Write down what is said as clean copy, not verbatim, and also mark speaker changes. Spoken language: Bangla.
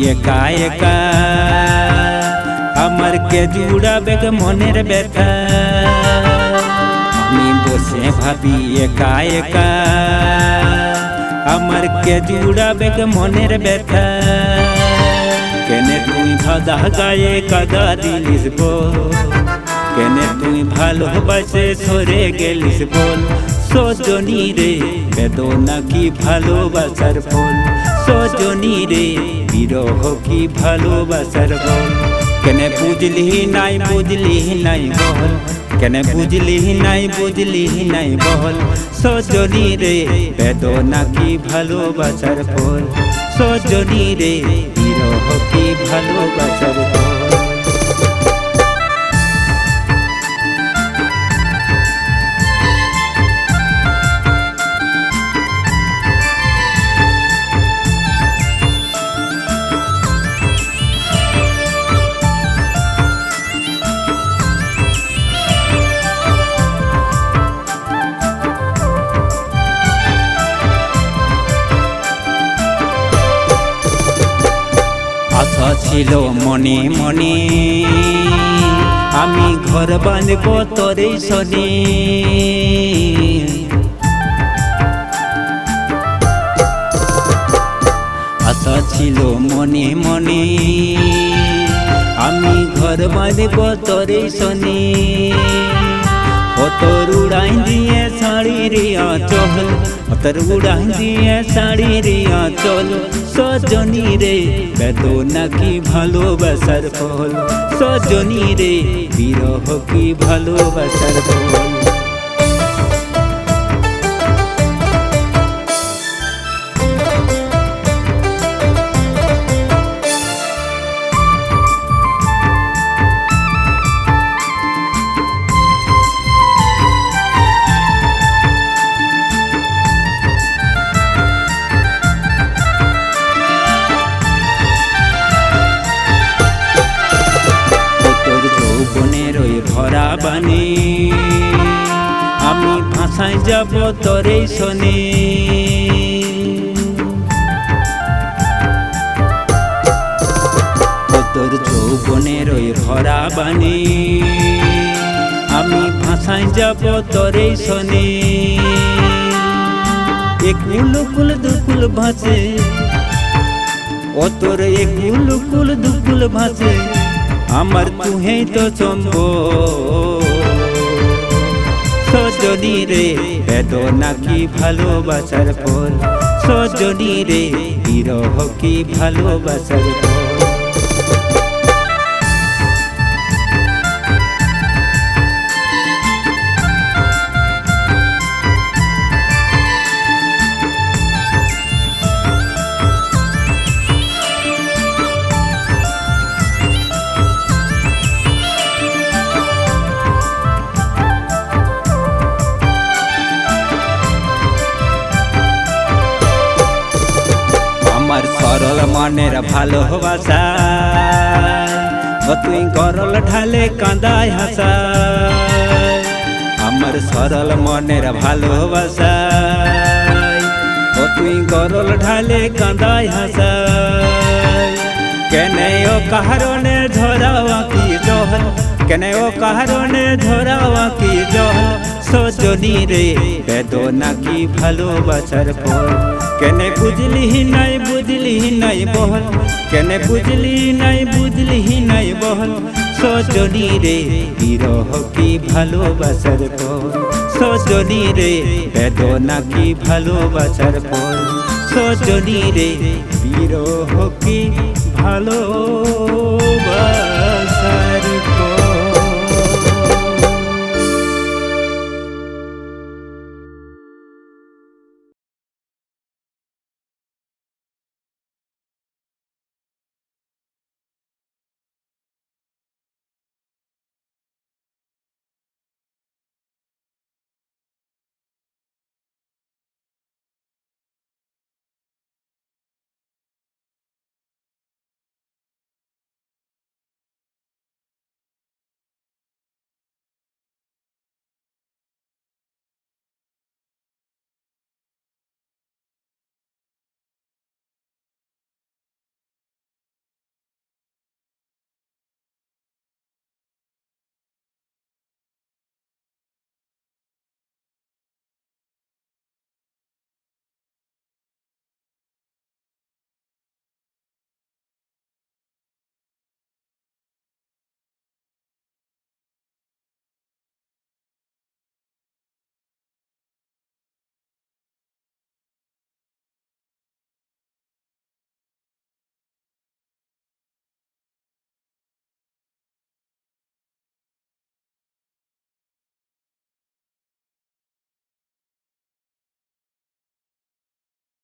Speaker 1: একা একা আমার কে জুড়াবে মনের ব্যথা আমি বসে ভাবি একা একা আমার কে জুড়াবে মনের ব্যথা কেনে তুই ভাদা গায়ে কাদা দিলিস বল কেনে তুই ভালোবাসে সরে গেলিস বল সজনী রে বেদনা কি ভালোবাসার ফল সজনী রে বিরহ কি ভালোবাসার বল কেনে বুঝলি নাই বল কেনে বুঝলি নাই বল সজনী রে বেদনা কি ভালোবাসার ফল সজনী রে বিরহ কি ভালোবাসার ফল আশা ছিল মনে মনে আমি ঘর বাঁধব তোরে শোনে আশা ছিল মনে মনে আমি ঘর বাঁধব তোরে শোনে তোর উড়াই দিয়ে শাড়ি রিয়া চল তোর উড়াই দিয়ে শাড়ি রিয়া চল সজনী রে বেদনা কি ভালোবাসার ফল সজনী রে বিরহ কি ভালোবাসার ফল ভরা বানে আমি ভাষায় যাব তোরে শোনে তোর যৌবনের ওই ভরা বানে আমি ভাষায় যাব তোরে শোনে একুল কুল দুকুল ভাসে ও তোর একুল কুল দুকুল ভাসে আমার তুহে তো চম্ব সজনী রে বেদনা কি ভালোবাসার ফল সজনী রে বিরহ কি ভালোবাসার ফল সরল মনের ভালোবাসা তুই গরল ঢালে কাঁদায় হাসা আমার সরল মনের ভালোবাসা তুই গরল ঢালে কাঁদায় হাসা কেনে ও কারণে ঝরাওয়া কি জল কেনে ও কারণে ঝরাওয়া কি জল সজনী রে বেদনা কি ভালোবাসার ফল কেনে বুঝলি নাই বল কেনে বুঝলি নাই বল সজনী রে বিরহ কি ভালোবাসার ফল সজনী রে বেদনা কি ভালোবাসার ফল সজনী রে বিরহ কি ভালো